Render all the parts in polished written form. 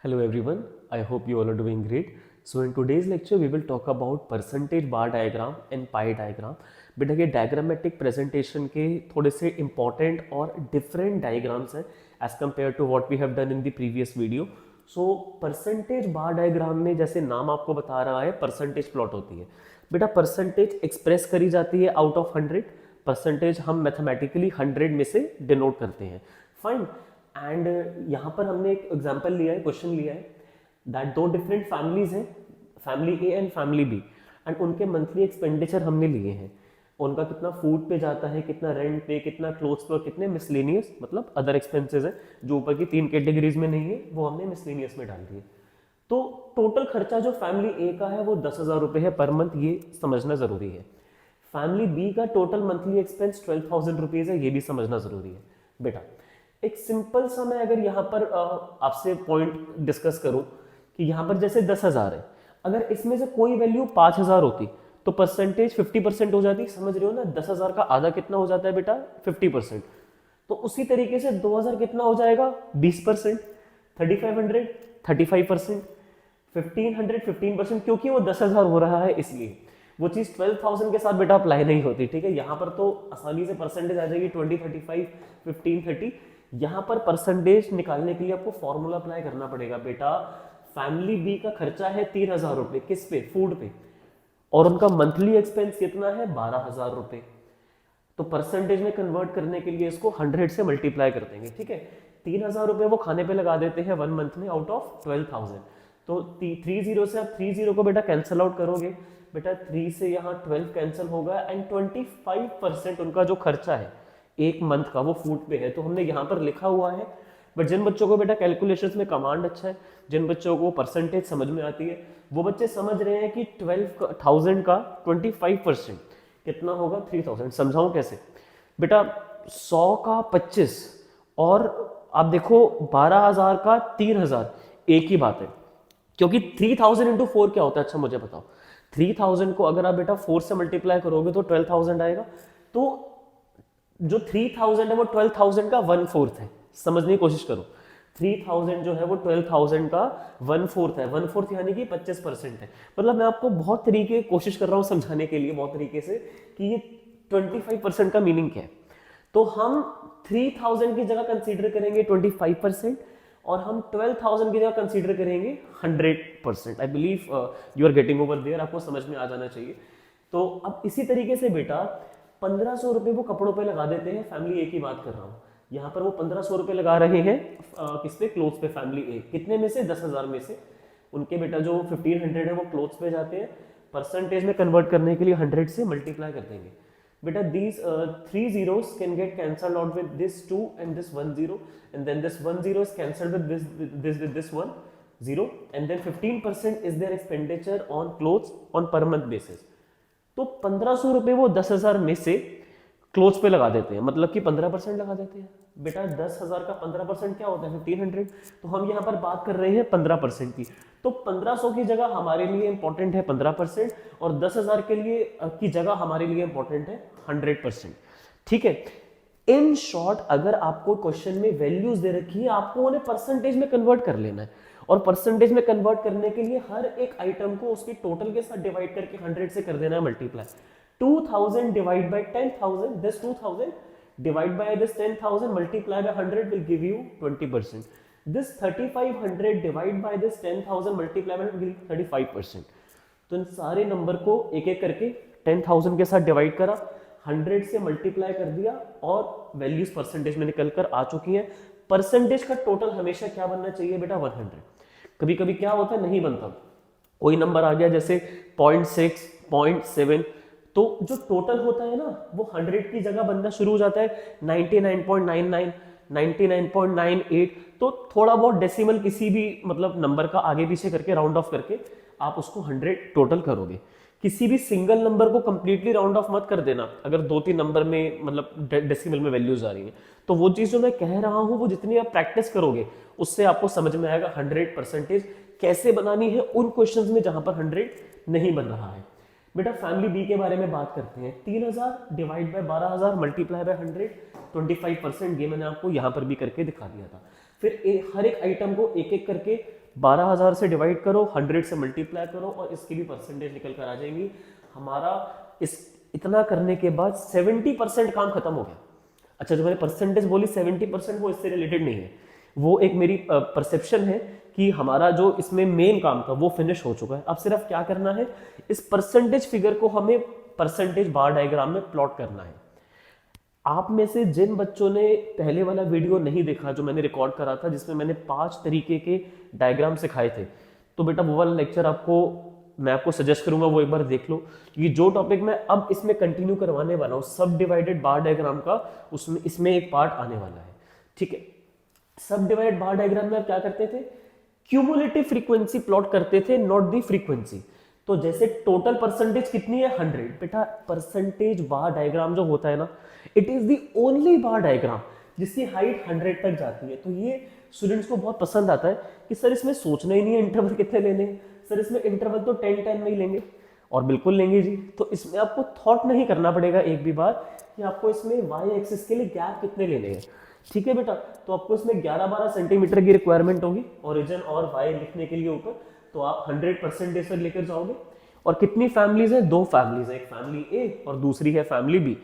Hello everyone, I hope you all are doing great. So in today's lecture we will talk about percentage bar diagram and pie diagram. बेटा ये diagrammatic presentation के थोड़े से important और different diagrams हैं as compare to what we have done in the previous video. So percentage bar diagram में जैसे नाम आपको बता रहा है परसेंटेज प्लॉट होती है. बेटा परसेंटेज एक्सप्रेस करी जाती है आउट ऑफ 100. परसेंटेज हम मैथमेटिकली 100 में से डिनोट करते हैं. फाइन. एंड यहाँ पर हमने एक एग्जांपल लिया है, क्वेश्चन लिया है दैट दो डिफरेंट फैमिलीज हैं, family A and family B, and उनके मंथली एक्सपेंडिचर हमने लिए हैं. उनका कितना फूड पे जाता है, कितना रेंट पे, कितना क्लोथ्स पे और कितने मिसलेनियस मतलब अदर एक्सपेंसेस हैं जो ऊपर की 3 कैटेगरीज में नहीं है वो हमने मिसलेनियस में डाल दिए. तो टोटल खर्चा जो फैमिली ए का है वो 10,000 रुपये है पर मंथ, ये समझना जरूरी है. फैमिली बी का टोटल मंथली एक्सपेंस 12,000 रुपीज है, ये भी समझना जरूरी है. बेटा एक सिंपल सा मैं अगर यहाँ पर आपसे पॉइंट डिस्कस करूं कि यहाँ पर जैसे 10,000 है, अगर इसमें से कोई वैल्यू 5,000 होती तो परसेंटेज 50% हो जाती. समझ रहे हो ना, 10,000 का आधा कितना हो जाता है बेटा 50%. तो उसी तरीके से 2,000 कितना हो जाएगा 20%, 3,500 35%, 1,500 15%, क्योंकि वो 10,000 हो रहा है इसलिए वो चीज 12,000 के साथ बेटा अप्लाई नहीं होती. ठीक है, यहाँ पर तो आसानी से परसेंटेज आ जाएगी 20 35 15 30. यहाँ पर परसेंटेज निकालने के लिए आपको फॉर्मूला अप्लाई करना पड़ेगा. बेटा फैमिली बी का खर्चा है 3,000 रुपये, किस पे, फूड पे, और उनका मंथली एक्सपेंस कितना है 12,000 रुपये. तो परसेंटेज में कन्वर्ट करने के लिए इसको 100 से मल्टीप्लाई कर देंगे. ठीक है, 3,000 रुपये वो खाने पे लगा देते हैं 1 मंथ में आउट ऑफ 12,000. तो 30 से आप 30 को बेटा कैंसिल आउट करोगे. बेटा 3 से यहाँ 12 कैंसिल होगा एंड 25% उनका जो खर्चा है एक मंथ का वो फूड पे है. तो हमने यहाँ पर लिखा हुआ है. बट जिन बच्चों को बेटा कैलकुलेशंस में कमांड अच्छा है, जिन बच्चों को परसेंटेज समझ में आती है, वो बच्चे समझ रहे हैं कि 12,000 का 25% कितना होगा 3,000. समझाऊं कैसे बेटा, 100 का 25 और आप देखो 12,000 का 3,000 एक ही बात है, क्योंकि 3,000 इंटू 4 क्या होता है. अच्छा मुझे बताओ, 3,000 को अगर आप बेटा 4 से मल्टीप्लाई करोगे तो 12,000 आएगा. तो जो 3,000 है वो 12,000 का 1/4 है. समझने की कोशिश करो, 3,000 जो है वो 12,000 का 1/4 है. 1/4 यानी कि 25% है. मतलब मैं आपको बहुत तरीके कोशिश कर रहा हूँ समझाने के लिए, बहुत तरीके से कि ये 25% का मीनिंग क्या है. तो हम 3,000 की जगह कंसीडर करेंगे 25% और हम 12,000 की जगह कंसीडर करेंगे 100%. I believe you are getting over there, आपको समझ में आ जाना चाहिए. तो अब इसी तरीके से बेटा 1,500 रुपये वो कपड़ों पे लगा देते हैं. फैमिली ए की बात कर रहा हूँ, यहाँ पर वो 1,500 रुपये लगा रहे हैं किस पे, क्लोथ्स पे. फैमिली ए कितने में से 10,000 में से उनके बेटा जो 1,500 है वो क्लोथ्स पे जाते हैं. परसेंटेज में कन्वर्ट करने के लिए 100 से मल्टीप्लाई कर देंगे. बेटा these 3 zeros can get cancelled out with this 2 and this 1 0, and then this 1 0 is cancelled with this 1 0, and then 15% is their expenditure on clothes on per month basis. तो 1,500 रुपये वो 10,000 में से क्लोथ्स पे लगा देते हैं, मतलब कि 15% लगा देते हैं. बेटा 10,000 का 15% क्या होता है 1,500. तो हम यहाँ पर बात कर रहे हैं 15% की. तो 1,500 की जगह हमारे लिए इंपॉर्टेंट है 15% और 10,000 के लिए की जगह हमारे लिए इंपॉर्टेंट है 100%. ठीक है, इन शॉर्ट अगर आपको क्वेश्चन में वैल्यूज दे रखी है, आपको उन्हें परसेंटेज में कन्वर्ट कर लेना है. और परसेंटेज में कन्वर्ट करने के लिए हर एक आइटम को उसके टोटल के साथ डिवाइड करके 100 से कर देना है multiply. 2,000 divide by 10,000, this 2,000 divide by this 10,000 multiply by 100 will give you 20%. This 3,500 divide by this 10,000 multiply by 100 will 35%. तो इन सारे नंबर को एक एक करके 10,000 के साथ डिवाइड करा, 100 से मल्टीप्लाई कर दिया और वैल्यूज परसेंटेज में निकल कर आ चुकी हैं. परसेंटेज का टोटल हमेशा क्या बनना चाहिए बेटा 100. कभी कभी क्या होता है नहीं बनता, कोई नंबर आ गया जैसे 0.6 0.7, तो जो टोटल होता है ना वो 100 की जगह बनना शुरू हो जाता है 99.99 99.98. तो थोड़ा बहुत डेसिमल किसी भी मतलब नंबर का आगे पीछे करके राउंड ऑफ करके आप उसको 100 टोटल करोगे. किसी भी सिंगल नंबर को कंप्लीटली राउंड ऑफ मत कर देना. अगर 2-3 नंबर में मतलब डेसिमल में वैल्यूज आ रही हैं, तो वो चीज जो मैं कह रहा हूं वो जितनी आप प्रैक्टिस करोगे उससे आपको समझ में आएगा 100% कैसे बनानी है उन क्वेश्चंस में जहां पर 100 नहीं बन रहा है. बेटा फैमिली बी के बारे में बात करते हैं. 3,000 डिवाइड बाय 12,000 मल्टीप्लाई बाय 100, 25%. ये मैंने आपको यहां पर भी करके दिखा दिया था. फिर हर एक आइटम को एक एक करके 12,000 से डिवाइड करो, 100 से मल्टीप्लाई करो और इसकी भी परसेंटेज निकल कर आ जाएंगी। हमारा इस इतना करने के बाद 70% काम खत्म हो गया। अच्छा, जो मैंने परसेंटेज बोली 70%, वो इससे रिलेटेड नहीं है, वो एक मेरी परसेप्शन है कि हमारा जो इसमें मेन काम था वो फिनिश हो चुका है। अब सिर्फ क्या करना है, इस परसेंटेज फिगर को हमें परसेंटेज बार डायग्राम में प्लॉट करना है। आप में से जिन बच्चों ने पहले वाला वीडियो नहीं देखा जो मैंने रिकॉर्ड करा था, जिसमें मैंने 5 तरीके के डायग्राम सिखाए थे, तो बेटा वो वाला लेक्चर मैं आपको सजेस्ट करूंगा वो एक बार देख लो। ये जो टॉपिक मैं अब इसमें कंटिन्यू करवाने वाला हूँ सब डिवाइडेड बार डायग्राम का, उसमें इसमें एक पार्ट आने वाला है, ठीक है। सब डिवाइडेड बार डायग्राम में आप क्या करते थे, क्यूमुलेटिव फ्रीक्वेंसी प्लॉट करते थे, नॉट दी फ्रीक्वेंसी। तो जैसे टोटल परसेंटेज कितनी है 100, बेटा परसेंटेज बार डायग्राम जो होता है ना, it is the only bar diagram जिसकी हाइट 100 तक जाती है। तो ये स्टूडेंट्स को बहुत पसंद आता है कि सर इसमें सोचना ही नहीं है इंटरवल कितने लेने हैं, सर इसमें इंटरवल तो 10-10 में ही लेंगे, और बिल्कुल लेंगे जी। तो इसमें आपको थॉट नहीं करना पड़ेगा एक भी बार कि आपको इसमें वाई एक्सिस के लिए गैप कितने लेने हैं, ठीक है बेटा। तो आपको इसमें 11-12 सेंटीमीटर की रिक्वायरमेंट होगी ओरिजिन और वाई लिखने के लिए ऊपर, तो आप 100% से लेकर जाओगे। और कितनी फैमिलीज है, 2 फैमिलीज है, एक फैमिली ए और दूसरी है फैमिली बी।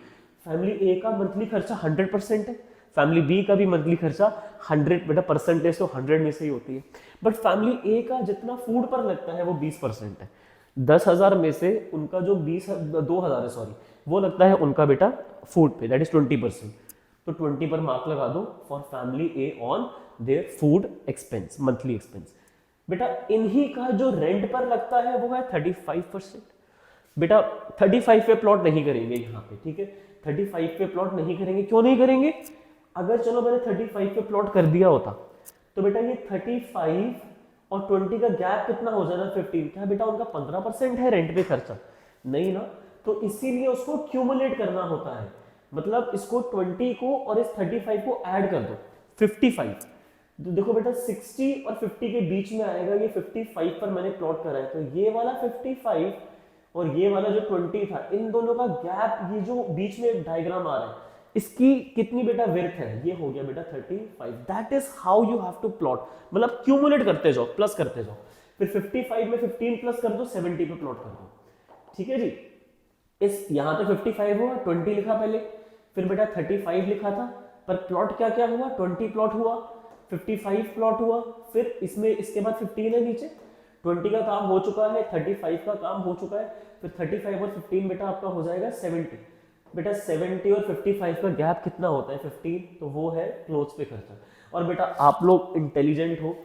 फैमिली ए का मंथली खर्चा 100% है, फैमिली बी का भी मंथली खर्चा 100, बेटा परसेंटेज तो 100 में से ही होती है। बट फैमिली ए का जितना फूड पर लगता है वो 20% है। 10,000 में से उनका जो 2,000 है, सॉरी, वो लगता है उनका बेटा फूड पे, दैट इज 20%। तो 20 पर मार्क लगा दो for family A on their food expense, monthly expense. बेटा इन्हीं का जो रेंट पर लगता है वो है 35%। बेटा 35 पे प्लॉट नहीं करेंगे यहाँ पे, ठीक है, 35 पे प्लॉट नहीं करेंगे। क्यों नहीं करेंगे, अगर चलो मैंने 35 पे प्लॉट कर दिया होता तो बेटा ये 35 और 20 का गैप कितना हो जाना, 15। क्या बेटा उनका 15% है रेंट पे खर्चा, नहीं ना। तो इसीलिए उसको क्यूमुलेट करना होता है, मतलब इसको 20 को और इस 35 को ऐड कर दो, 55। तो देखो बेटा 60 और 50 के बीच में आएगा, ये 55 पर मैंने प्लॉट करा है। तो ये वाला 55 और ये वाला जो 20 था, इन दोनों का गैप, ये जो बीच में डायग्राम आ रहा है, इसकी कितनी बेटा विड्थ है, ये हो गया बेटा 35। That is how you have to plot, मतलब क्यूमुलेट करते जाओ, प्लस करते जाओ। फिर 55 में 15 प्लस कर दो, 70 पे प्लॉट कर दो, ठीक है जी। इस यहां तो 55 हुआ, 20 लिखा पहले, फिर बेटा 35 लिखा था, पर प्लॉट क्या क्या हुआ, 20 प्लॉट हुआ, 55 प्लॉट हुआ, फिर इसमें इसके बाद 15 है नीचे, 20 का काम हो चुका है, 35 का काम हो चुका है, फिर 35 और 15 बेटा आपका हो जाएगा 70। बेटा 70 और 55 का गैप कितना होता है, 15, तो वो है क्लोथ्स पे खर्चा। और बेटा आप लोग इंटेलिजेंट हो,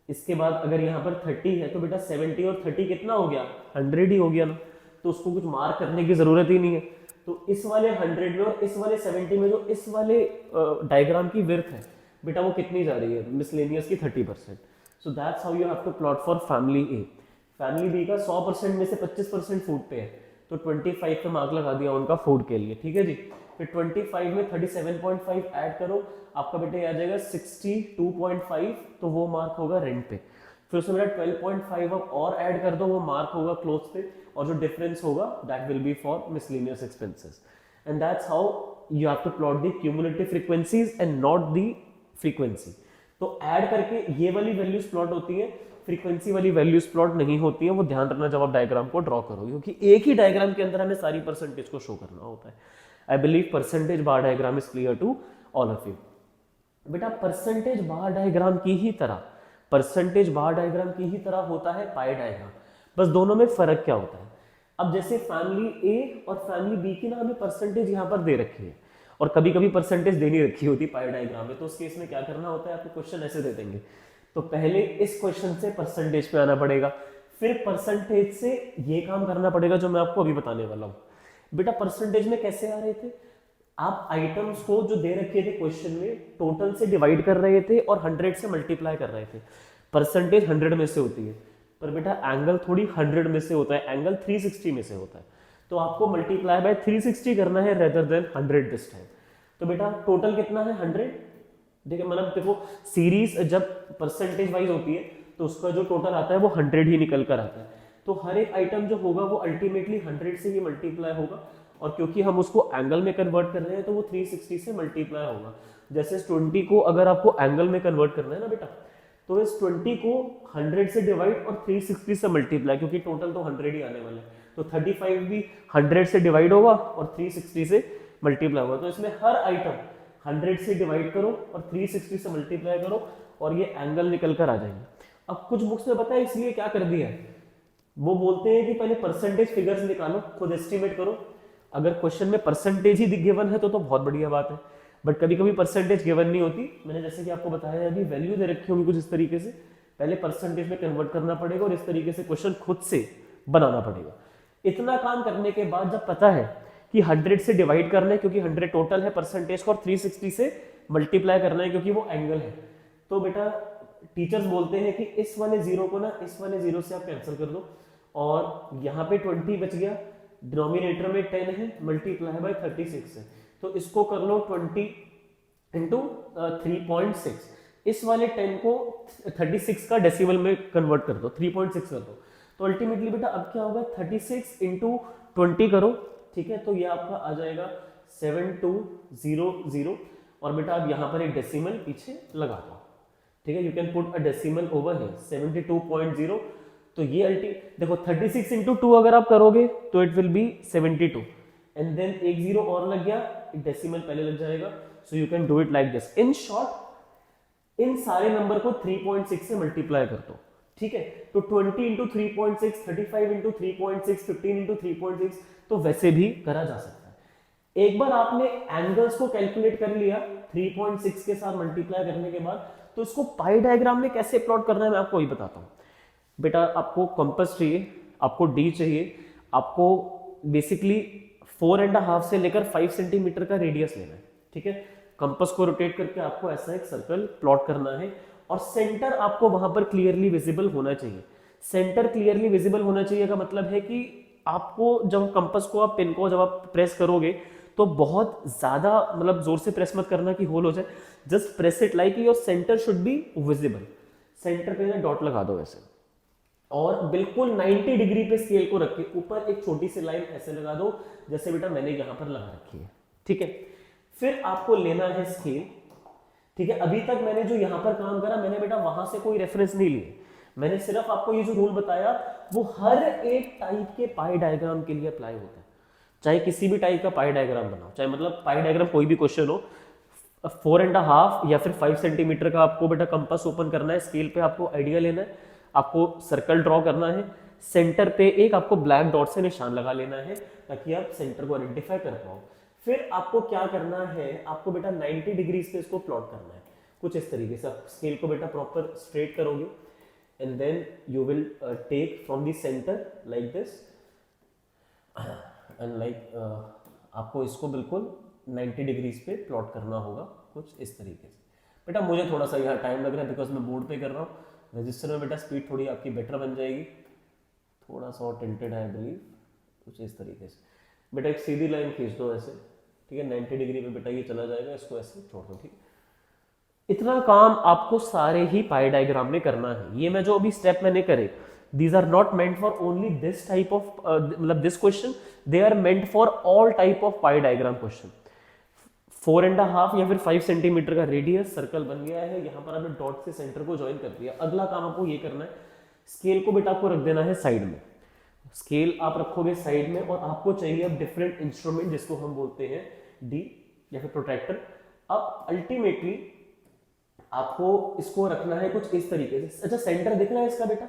इसके बाद अगर यहाँ पर 30 है तो बेटा 70 और 30 कितना हो गया, 100 ही हो गया ना, तो उसको कुछ मार्क करने की जरूरत ही नहीं है। तो इस वाले 100 में और इस वाले 70 में जो इस वाले डायग्राम की विड्थ है बेटा वो कितनी जा रही है, मिसलेनियस की 30%। So that's how you have to plot for family A. Family B का 100% में से 25% फूड पे है, तो 25 पे मार्क लगा दिया उनका फूड के लिए, ठीक है जी। फिर 25 में 37.5 ऐड करो, आपका बेटा आ जाएगा 62.5, तो वो मार्क होगा रेंट पे। फिर उसमें बेटा 12.5 अब और ऐड कर दो, वो मार्क होगा क्लोथ्स पे, और जो डिफरेंस होगा that will be for miscellaneous expenses. And that's how you have to plot the cumulative frequencies and not the frequency. तो ऐड करके ये वाली वैल्यूज प्लॉट होती है, फ्रीक्वेंसी वाली वैल्यूज प्लॉट नहीं होती है, वो ध्यान रखना जब आप डायग्राम को ड्रॉ करो, क्योंकि एक ही डायग्राम के अंदर हमें सारी परसेंटेज को शो करना होता है। I believe percentage bar diagram is clear to all of you. बेटा परसेंटेज बार डायग्राम की ही तरह, परसेंटेज बार डायग्राम की ही तरह होता है पाई डायग्राम, बस दोनों में फर्क क्या होता है। अब जैसे फैमिली ए और फैमिली बी की ना हमें परसेंटेज यहाँ पर दे रखी है, और कभी कभी परसेंटेज देनी रखी होती पाई डायग्राम में, तो उस केस में क्या करना होता है, आपको क्वेश्चन ऐसे दे देंगे, तो पहले इस क्वेश्चन से परसेंटेज पे आना पड़ेगा, फिर परसेंटेज से ये काम करना पड़ेगा जो मैं आपको अभी बताने वाला हूँ। बेटा परसेंटेज में कैसे आ रहे थे, आप आइटम्स को जो दे रखे थे क्वेश्चन में टोटल से डिवाइड कर रहे थे और 100 से मल्टीप्लाई कर रहे थे। परसेंटेज 100 में से होती है, पर बेटा एंगल थोड़ी 100 में से होता है, एंगल 360 में से होता है, तो आपको मल्टीप्लाई बाय 360 करना है रेदर देन 100 दिस टाइम। तो बेटा टोटल कितना है 100, देखिए मतलब देखो सीरीज जब परसेंटेज वाइज होती है तो उसका जो टोटल आता है वो 100 ही निकल कर आता है, तो हर एक आइटम जो होगा वो अल्टीमेटली 100 से ही मल्टीप्लाई होगा, और क्योंकि हम उसको एंगल में कन्वर्ट कर रहे हैं तो वो 360 से मल्टीप्लाई होगा। जैसे 20 को अगर आपको एंगल में कन्वर्ट करना है ना बेटा, तो इस 20 को 100 से डिवाइड और 360 से मल्टीप्लाई, क्योंकि टोटल तो 100 ही आने वाला है, तो 35 भी 100 से डिवाइड होगा और 360 से मल्टीप्लाई होगा। तो इसमें हर आइटम 100 से डिवाइड करो और 360 से मल्टीप्लाई करो और ये एंगल निकल कर आ जाएंगे। अब कुछ बुक्स में पता है इसलिए क्या कर दिया है, वो बोलते हैं कि पहले परसेंटेज फिगर्स निकालो, खुद एस्टिमेट करो। अगर क्वेश्चन में परसेंटेज ही गिवन है तो बहुत बढ़िया बात है, बट कभी कभी परसेंटेज गिवन नहीं होती। मैंने जैसे कि आपको बताया अभी वैल्यू दे रखी होंगी कुछ इस तरीके से, पहले परसेंटेज में कन्वर्ट करना पड़ेगा और इस तरीके से क्वेश्चन खुद से बनाना पड़ेगा। इतना काम करने के बाद जब पता है कि 100 से डिवाइड करना है क्योंकि 100 टोटल है परसेंटेज को, और 360 से मल्टीप्लाई करना है क्योंकि वो एंगल है, तो बेटा टीचर्स बोलते हैं कि इस वाले जीरो को ना इस वाले जीरो से आप कैंसिल कर दो और यहाँ पे 20 बच गया, डिनोमिनेटर में 10 है, मल्टीप्लाई बाय 36 है, तो इसको कर लो 20 इंटू 3.6। इस वाले 10 को 36 का डेसिमल में कन्वर्ट कर दो, 3.6 कर दो, तो अल्टीमेटली बेटा अब क्या होगा 36 इंटू 20 करो, ठीक है, तो ये आपका आ जाएगा 7200 और बेटा अब यहाँ पर एक डेसिमल पीछे लगा दो, ठीक है, you can put a decimal over here 72.0। तो ये देखो 36 इंटू 2 अगर आप करोगे तो it will be 72 and then एक जीरो और लग गया, एक डेसिमल पहले लग जाएगा, so you can do it like this. In short इन सारे नंबर को 3.6 से मल्टीप्लाई कर दो, ठीक है, तो 20 इंटू 3.6, 35 इंटू 3.6, 15 इंटू 3.6, तो वैसे भी करा जा सकता है। एक बार आपने एंगल्स को कैलकुलेट कर लिया 3.6 के साथ मल्टीप्लाई करने के बाद, तो इसको पाई डायग्राम में कैसे प्लॉट करना है मैं आपको वही बताता हूँ। बेटा आपको कंपास चाहिए, आपको डी चाहिए, आपको बेसिकली 4.5 से लेकर 5 सेंटीमीटर का रेडियस लेना है, ठीक है, कंपास को रोटेट करके आपको ऐसा एक सर्कल प्लॉट करना है और सेंटर आपको वहां पर क्लियरली विजिबल होना चाहिए। सेंटर क्लियरली विजिबल होना चाहिए का मतलब है कि आपको जब कंपास को आप पेन को जब आप प्रेस करोगे तो बहुत ज्यादा मतलब जोर से प्रेस मत करना कि होल हो जाए, just press it like your centre should be visible. Centre पे ना डॉट लगा दो ऐसे और बिल्कुल 90 डिग्री पे स्केल को रख के ऊपर एक छोटी सी लाइन ऐसे लगा दो जैसे बेटा मैंने यहां पर लगा रखी है, ठीक है। फिर आपको लेना है स्केल, ठीक है। अभी तक मैंने जो यहां पर काम करा मैंने बेटा वहां से कोई रेफरेंस नहीं लिए, मैंने सिर्फ आपको ये जो रूल बताया वो हर एक टाइप के पाई डायग्राम के लिए अप्लाई होता है। चाहे किसी भी टाइप का पाई डायग्राम बनाओ, चाहे मतलब पाई डायग्राम कोई भी क्वेश्चन हो, 4.5 या फिर 5 सेंटीमीटर का आपको बेटा कंपास ओपन करना है, स्केल पे आपको आइडिया लेना है, आपको सर्कल ड्रॉ करना है, सेंटर पे एक आपको ब्लैक डॉट से निशान लगा लेना है ताकि आप सेंटर को आइडेंटिफाई कर पाओ। फिर आपको क्या करना है, आपको बेटा 90 डिग्री पे इसको प्लॉट करना है कुछ इस तरीके से। आप स्केल को बेटा प्रॉपर स्ट्रेट करोगे and then you will take from the centre like this and like आपको इसको बिल्कुल 90 डिग्रीज पे प्लॉट करना होगा कुछ इस तरीके से। बेटा मुझे थोड़ा सा यहाँ टाइम लग रहा है बिकॉज मैं बोर्ड पे कर रहा हूँ, रजिस्टर में बेटा स्पीड थोड़ी आपकी बेटर बन जाएगी, थोड़ा सा और टिल्टेड है आई बिलीव, कुछ इस तरीके से। बेटा एक सीधी लाइन खींच दो ऐसे, ठीक है, 90 डिग्री पे बेटा ये चला जाएगा, इसको ऐसे छोड़ दो, ठीक है। इतना काम आपको सारे ही पाई डायग्राम में करना है। ये मैं जो अभी स्टेप मैंने करे, these are not meant for only this type of मतलब this question, they are meant for all type of pi diagram question. 4.5 या फिर 5 सेंटीमीटर का रेडियस सर्कल बन गया है, यहाँ पर आपने डॉट से सेंटर को ज्वाइन कर दिया। अगला काम आपको ये करना है, स्केल को बेटा आपको रख देना है साइड में, स्केल आप रखोगे साइड में और आपको चाहिए अब डिफरेंट इंस्ट्रूमेंट जिसको हम बोलते हैं डी या फिर प्रोट्रैक्टर। अब अल्टीमेटली आपको इसको रखना है कुछ इस तरीके से। अच्छा सेंटर दिख रहा है इसका बेटा,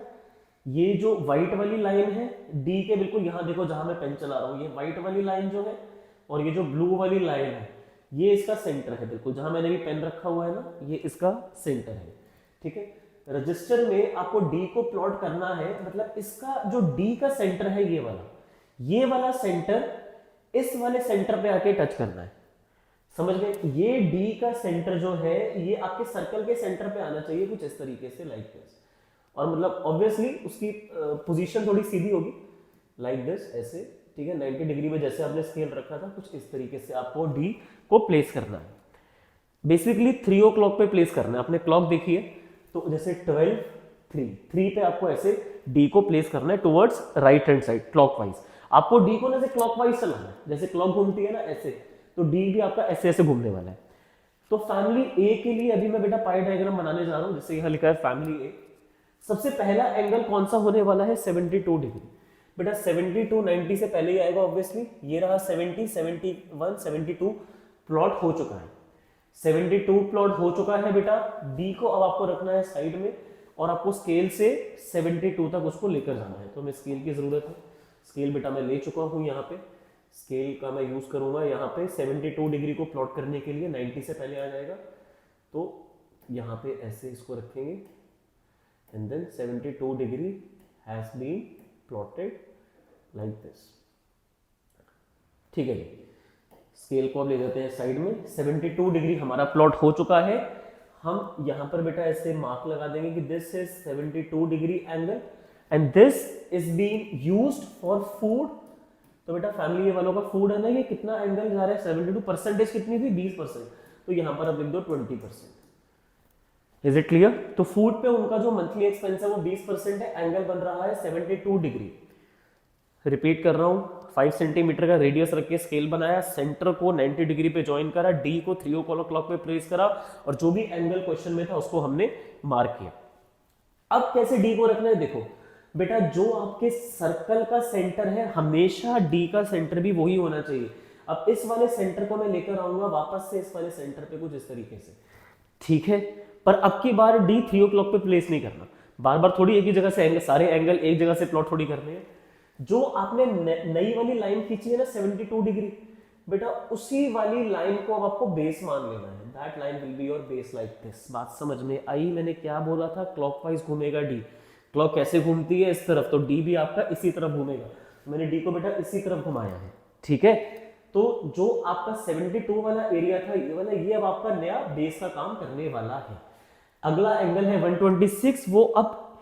ये जो व्हाइट वाली लाइन है डी के बिल्कुल यहाँ देखो जहां मैं पेन चला रहा हूँ, ये व्हाइट वाली लाइन जो है और ये जो ब्लू वाली लाइन है ये इसका सेंटर है, बिल्कुल जहां मैंने भी पेन रखा हुआ है ना ये इसका सेंटर है, ठीक है। रजिस्टर में आपको डी को प्लॉट करना है, मतलब इसका जो डी का सेंटर है ये वाला सेंटर इस वाले सेंटर पे आके टच करना है, समझ गए। ये डी का सेंटर जो है ये आपके सर्कल के सेंटर पे आना चाहिए कुछ इस तरीके से लाइक दिस, और मतलब ऑब्वियसली उसकी पोजीशन थोड़ी सीधी होगी लाइक दिस ऐसे, ठीक है। 90 डिग्री में जैसे आपने स्केल रखा था कुछ इस तरीके से आपको डी को प्लेस करना है। बेसिकली 3 o'clock पे प्लेस करना है, आपने क्लॉक देखी है तो जैसे 12:03 पे आपको ऐसे डी को प्लेस करना है towards right hand side clockwise. आपको डी को जैसे क्लॉकवाइज चलाना है, जैसे क्लॉक घूमती है ना ऐसे, तो डी भी आपका ऐसे ऐसे घूमने वाला है। तो फैमिली ए के लिए अभी मैं बेटा पाई डायग्राम बनाने जा रहा हूं, जैसे यहाँ लिखा है फैमिली ए। सबसे पहला एंगल कौन सा होने वाला है, 72 डिग्री। बेटा 72 90 से पहले ही आएगा ऑब्वियसली। ये रहा 70, 71, 72 प्लॉट हो चुका है। 72 प्लॉट हो चुका है बेटा। डी को अब आपको रखना है साइड में और आपको स्केल से 72 तक उसको लेकर जाना है। तो हमें स्केल की जरूरत है। स्केल बेटा मैं ले चुका हूं यहाँ पे। स्केल का मैं यूज करूंगा यहाँ पे 72 डिग्री को प्लॉट करने के लिए। 90 से पहले आ जाएगा तो यहाँ पे ऐसे इसको रखेंगे and then 72 degree has been plotted like this. ठीक है जी, स्केल को अब ले जाते हैं साइड में। 72 डिग्री हमारा प्लॉट हो चुका है। हम यहां पर बेटा ऐसे मार्क लगा देंगे कि this is 72 degree angle and this is being used for food. तो बेटा फैमिली वालों का फूड है ना, ये कितना एंगल जा रहा है 72, परसेंटेज कितनी थी 20%, तो यहां पर अब लिख दो 20%। Is it clear? तो फूड पे उनका जो मंथली एक्सपेंस है वो 20% है, एंगल बन रहा है 72 डिग्री। रिपीट कर रहा हूं, 5 सेंटीमीटर का रेडियस रख के स्केल बनाया, सेंटर को 90 डिग्री पे ज्वाइन करा, डी को 3 o'clock पे प्लेस करा और जो भी एंगल क्वेश्चन में था उसको हमने मार्क किया। अब कैसे डी को रखना है, देखो बेटा जो आपके सर्कल का सेंटर है हमेशा डी का सेंटर भी वही होना चाहिए। अब इस वाले सेंटर को मैं लेकर आऊंगा वापस से इस वाले सेंटर पे कुछ इस तरीके से, ठीक है। पर अब की बार डी 3 o'clock पे प्लेस नहीं करना, बार बार थोड़ी एक ही जगह से एंगल, सारे एंगल एक जगह से प्लॉट थोड़ी करने हैं। जो आपने नई वाली लाइन खींची है ना 72 डिग्री, बेटा उसी वाली लाइन को अब आपको बेस मान लेना है। That line will be your base like this. बात समझ में आई? मैंने क्या बोला था, क्लॉकवाइज घूमेगा डी। क्लॉक कैसे घूमती है, इस तरफ, तो डी भी आपका इसी तरफ घूमेगा। मैंने डी को बेटा इसी तरफ घुमाया है, ठीक है। तो जो आपका 72 वाला एरिया था ये वाला, ये अब आपका नया बेस का काम करने वाला है। अगला एंगल है 126, वो अब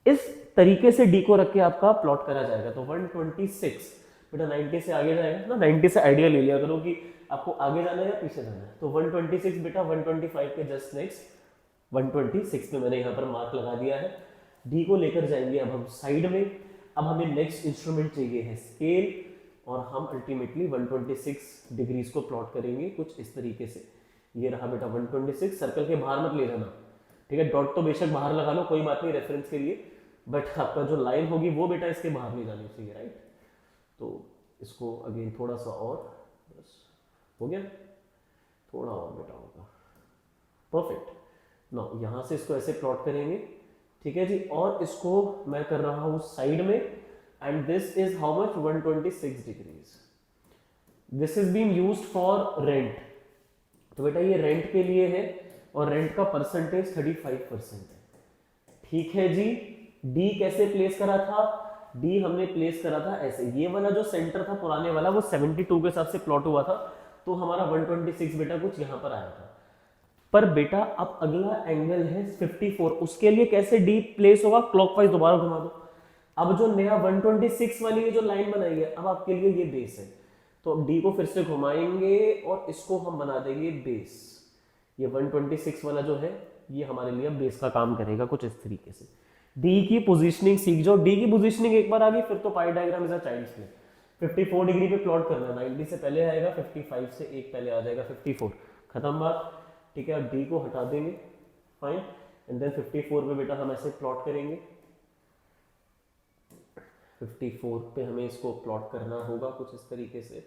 इस तरीके से डी को रख के आपका प्लॉट करा जाएगा। तो 126 बेटा 90 से आगे जाएगा ना, 90 से आइडिया ले लिया करो कि आपको आगे जाना है या पीछे जाना है। तो 126 बेटा 125 के जस्ट नेक्स्ट 126 में मैंने यहाँ पर मार्क लगा दिया है। डी को लेकर जाएंगे अब हम साइड में। अब हमें नेक्स्ट इंस्ट्रूमेंट चाहिए है स्केल और हम अल्टीमेटली 126 डिग्रीज को प्लॉट करेंगे कुछ इस तरीके से। ये रहा बेटा 126, सर्कल के बाहर मत ले जाना, ठीक है। डॉट तो बेशक बाहर लगा लो, कोई बात नहीं रेफरेंस के लिए, बट आपका जो लाइन होगी वो बेटा इसके बाहर ले जानी चाहिए, राइट। तो इसको अगेन थोड़ा सा और, बस हो गया, थोड़ा और बेटा होगा, परफेक्ट। नाउ यहाँ से इसको ऐसे प्लॉट करेंगे, ठीक है जी। और इसको मैं कर रहा हूँ साइड में and this is how much 126 degrees. This is being used for rent. तो बेटा ये रेंट के लिए है और रेंट का परसेंटेज 35% है, ठीक है जी। डी कैसे प्लेस करा था, डी हमने प्लेस करा था ऐसे। ये वाला जो सेंटर था पुराने वाला वो 72 के हिसाब से प्लॉट हुआ था, तो हमारा 126 बेटा कुछ यहां पर आया था। पर बेटा अब अगला एंगल है 54, उसके लिए कैसे डी प्लेस होगा, क्लॉकवाइज दोबारा घुमा दो। अब जो नया 126 वाली जो लाइन बनाई है अब आपके लिए ये बेस है, तो अब डी को फिर से घुमाएंगे और इसको हम बना देंगे बेस। ये 126 वाला जो है ये हमारे लिए बेस का काम करेगा कुछ इस तरीके से। डी की पोजीशनिंग सीख जाओ। डी की पोजीशनिंग एक बार आ गई फिर तो pie diagram is a child's play. 54 degree पे प्लॉट करना, 90 से पहले आएगा, 55 से एक पहले आ जाएगा 54, खत्म बात, ठीक है। अब डी को हटा देंगे, फाइन, एंड देन 54 पे बेटा हम ऐसे प्लॉट करेंगे। 54 पे हमें इसको प्लॉट करना होगा कुछ इस तरीके से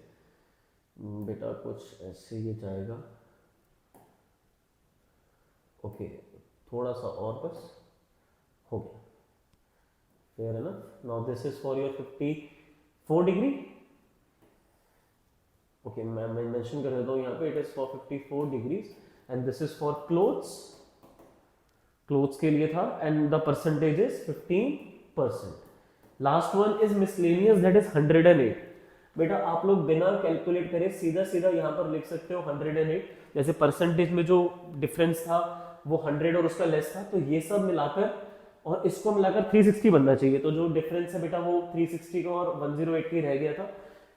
बेटा, कुछ ऐसे ये जाएगा, ओके, थोड़ा सा और बस हो गया, फेयर है ना। Now this is for your 54 degree, okay. मैं मेंशन कर देता हूँ यहाँ पे, it is for 54 degrees and this is for clothes. Clothes के लिए था and the percentage is 15%। Last one is miscellaneous, that is 108। बेटा आप लोग बिना कैलकुलेट करे सीधा सीधा यहाँ पर लिख सकते हो 108। जैसे परसेंटेज में जो डिफरेंस था वो 100 और उसका लेस था, तो ये सब मिलाकर और इसको मिलाकर 360 बनना चाहिए। तो जो डिफरेंस है बेटा वो 360 का और 108 का रह गया था।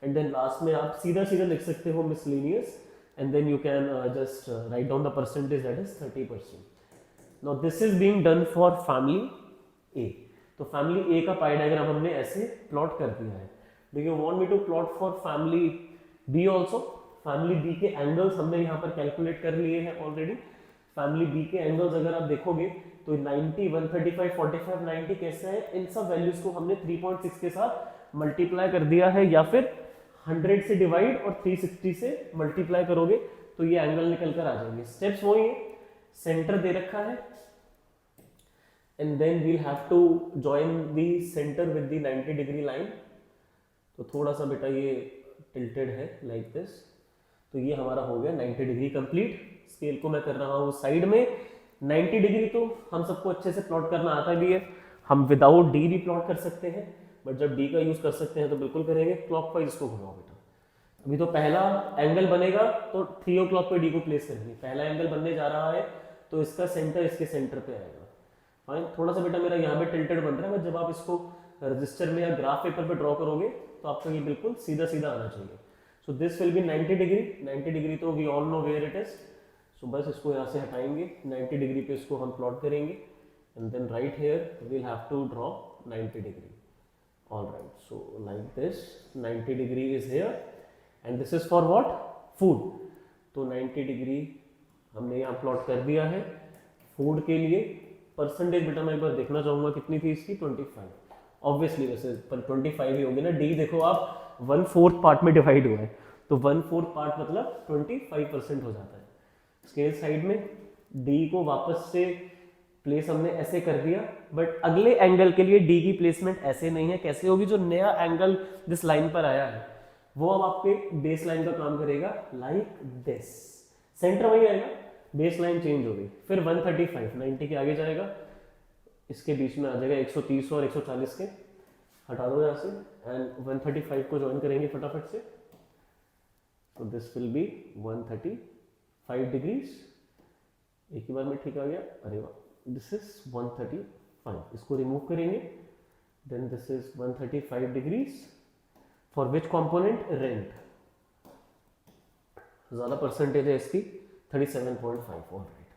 एंड देन लास्ट में आप सीधा सीधा लिख सकते हो miscellaneous and then you can just write down the percentage, that is 30%। Now this is being done for family A. तो फैमिली ए का पाई डायग्राम हमने ऐसे प्लॉट कर दिया है। Do you want me to plot for family B also? Family B के angles हमने यहाँ पर कैलकुलेट कर लिए हैं ऑलरेडी। फैमिली बी के एंगल्स अगर आप देखोगे तो 90, 135, 45, 90 कैसे है, इन सब वैल्यूज को हमने 3.6 के साथ मल्टीप्लाई कर दिया है, या फिर 100 से डिवाइड और 360 से मल्टीप्लाई करोगे तो ये एंगल निकल कर आ जाएंगे। स्टेप्स वही है, सेंटर दे रखा है and then we'll have to join the centre with the 90 degree line. तो थोड़ा सा बेटा ये टिल्टेड है लाइक दिस, तो ये हमारा हो गया 90 डिग्री कंप्लीट। स्केल को मैं कर रहा हूँ साइड में। 90 डिग्री तो हम सबको अच्छे से प्लॉट करना आता भी है, हम विदाउट डी भी प्लॉट कर सकते हैं, बट जब डी का यूज कर सकते हैं तो बिल्कुल करेंगे। क्लॉकवाइज इसको घुमाओ बेटा। अभी तो पहला एंगल बनेगा तो 3 o'clock पे डी को प्लेस करेंगे। पहला एंगल बनने जा रहा है तो इसका सेंटर इसके सेंटर पे आएगा। फाइन, थोड़ा सा बेटा मेरा यहाँ पे टिल्टेड बन रहा है, बट जब आप इसको रजिस्टर में या ग्राफ पेपर पे ड्रॉ करोगे तो आपको ये बिल्कुल सीधा सीधा आना चाहिए। So this will be 90 degree. 90 degree तो we all know where it is. So बस इसको यहाँ से हटाएंगे, 90 डिग्री पे इसको हम प्लॉट करेंगे and then right here we'll have to draw 90 degree. Alright, so like this 90 degree is here and this is for what, food. तो 90 डिग्री हमने यहाँ प्लॉट कर दिया है फूड के लिए। परसेंटेज बेटा मैं एक बार देखना चाहूंगा कितनी थी इसकी, 25। ऑब्वियसली वैसे पर 25 ही होगी ना। डी देखो आप 1/4 पार्ट में डिवाइड हुआ है, तो 1/4 पार्ट मतलब 25% हो जाता है। स्केल साइड में डी को वापस से प्लेस हमने ऐसे कर दिया, बट अगले एंगल के लिए डी की प्लेसमेंट ऐसे नहीं है। कैसे होगी, जो नया एंगल जिस लाइन पर आया है वो अब आपके बेस लाइन का काम करेगा लाइक दिस। सेंटर वही आएगा, बेस लाइन चेंज हो गई। फिर 135 90 के आगे जाएगा, इसके बीच में आ जाएगा 130 और 140 के, हटा दो यहाँ से एंड 135 को ज्वाइन करेंगे फटाफट से। तो दिस विल बी 135 डिग्रीज। एक ही बार में ठीक आ गया, अरे वाह। दिस इज 135, इसको रिमूव करेंगे। Then this is 135 degrees for which component, rent. ज्यादा परसेंटेज है इसकी 37.5। ऑलराइट,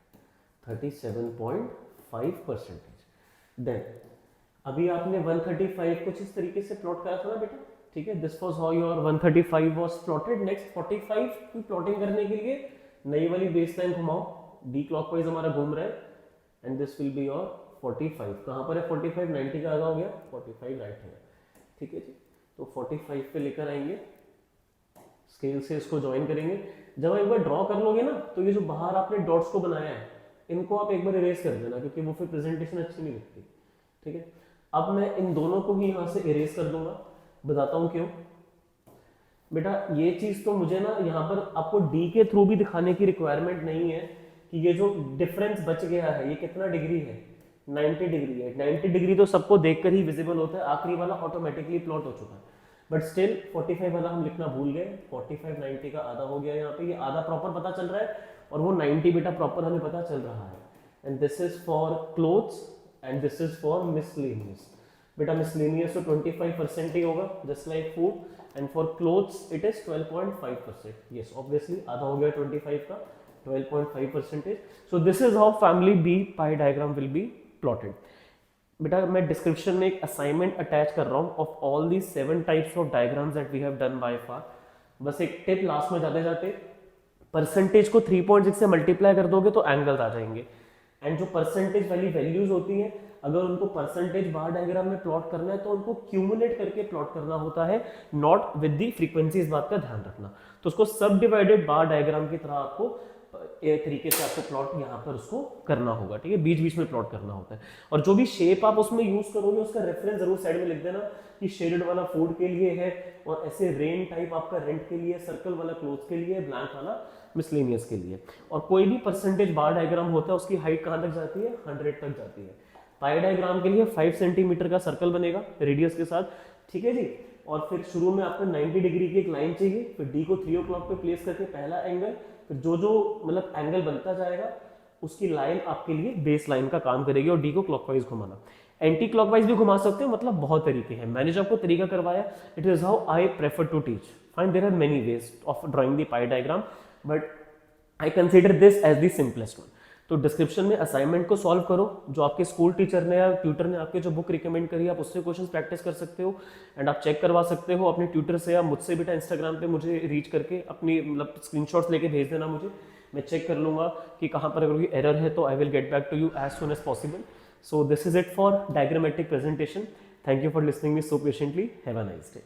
37.5%। देन अभी आपने 135 कुछ इस तरीके से प्लॉट करा था ना बेटा, ठीक है। This was how your 135 was plotted. Next 45 की प्लॉटिंग करने के लिए नई वाली बेस लाइन घुमाओ, डी क्लॉकवाइज हमारा घूम रहा है and this will be your 45। कहाँ पर है 45, 90 का आगा हो गया, 45 राइट है, ठीक है जी। तो 45 पे लेकर आएंगे, स्केल से इसको ज्वाइन करेंगे। जब एक बार ड्रॉ कर लोगे ना तो ये जो बाहर आपने डॉट्स को बनाया है इनको आप एक बार इरेज कर देना, क्योंकि वो फिर प्रेजेंटेशन अच्छी नहीं लगती, ठीक है। अब मैं इन दोनों को ही यहाँ से इरेज कर दूंगा, बताता हूँ क्यों। बेटा ये चीज तो मुझे ना यहाँ पर आपको डी के थ्रू भी दिखाने की रिक्वायरमेंट नहीं है कि ये जो डिफरेंस बच गया है ये कितना डिग्री है, 90 डिग्री है। 90 डिग्री तो सबको देखकर ही विजिबल होता है, आखिरी वाला ऑटोमेटिकली प्लॉट हो चुका है, बट स्टिल 45 वाला हम लिखना भूल गए। 45 90 का आधा हो गया, यहाँ पे ये आधा प्रॉपर पता चल रहा है और वो 90 बेटा प्रॉपर हमें पता चल रहा है। And this is for clothes and this is for miscellaneous. बेटा मिसलेनियस तो 25% ही होगा, just like food, and for clothes it is 12.5%। Yes obviously आधा हो गया 25 का, 12.5%। So this is how family B pie diagram will be plotted. बेटा मैं डिस्क्रिप्शन में एक असाइनमेंट अटैच कर रहा हूँ of all the 7 types of diagrams that we have done by far. बस एक टिप लास्ट में जाते जाते, परसेंटेज को 3.6 से मल्टीप्लाई कर दोगे तो एंगल्स आ जाएंगे। एंड जो परसेंटेज वाली वैल्यूज होती हैं, अगर उनको परसेंटेज बार डायग्राम में प्लॉट करना है तो उनको क्यूमुलेट करके प्लॉट करना होता है, नॉट विद दी फ्रीक्वेंसी। इस बात का ध्यान रखना। तो उसको सब डिवाइडेड बार डायग्राम की तरह आपको एक तरीके से आपको प्लॉट यहाँ पर उसको करना होगा, ठीक है। बीच बीच में प्लॉट करना होता है, और जो भी शेप आप उसमें यूज करोगे उसका रेफरेंस जरूर साइड में लिख देना कि शेडेड वाला फूड के लिए है, और ऐसे रेन टाइप आपका रेंट के लिए, सर्कल वाला क्लोथ के लिए, ब्लैंक वाला मिसलेनियस के लिए। और कोई भी परसेंटेज बार डायग्राम होता है उसकी हाइट कहाँ तक जाती है, 100 तक जाती है। पाई डायग्राम के लिए 5 सेंटीमीटर का सर्कल बनेगा रेडियस के साथ, ठीक है जी। और फिर शुरू में आपको 90 डिग्री की एक लाइन चाहिए, फिर डी को 3 o'clock पे प्लेस करके पहला एंगल, फिर जो जो मतलब एंगल बनता जाएगा उसकी लाइन आपके लिए बेस लाइन का काम करेगी, और डी को क्लॉकवाइज घुमाना। एंटी क्लॉकवाइज भी घुमा सकते हो, मतलब बहुत तरीके हैं। मैंने जो आपको तरीका करवाया, it is how I prefer to teach. Fine, there are many ways of drawing the pie diagram, but I consider this as the simplest one. तो डिस्क्रिप्शन में असाइनमेंट को सॉल्व करो, जो आपके स्कूल टीचर ने या ट्यूटर ने आपके जो बुक रिकमेंड करी आप उससे क्वेश्चंस प्रैक्टिस कर सकते हो। एंड आप चेक करवा सकते हो अपने ट्यूटर से या मुझसे बेटा इंस्टाग्राम पे मुझे रीच करके अपनी मतलब स्क्रीनशॉट्स लेके भेज देना मुझे, मैं चेक कर लूँगा कि कहाँ पर अगर कोई एरर है तो I will get back to you as soon as possible. So this is it for diagrammatic presentation. Thank you for listening me so patiently. Have a nice day.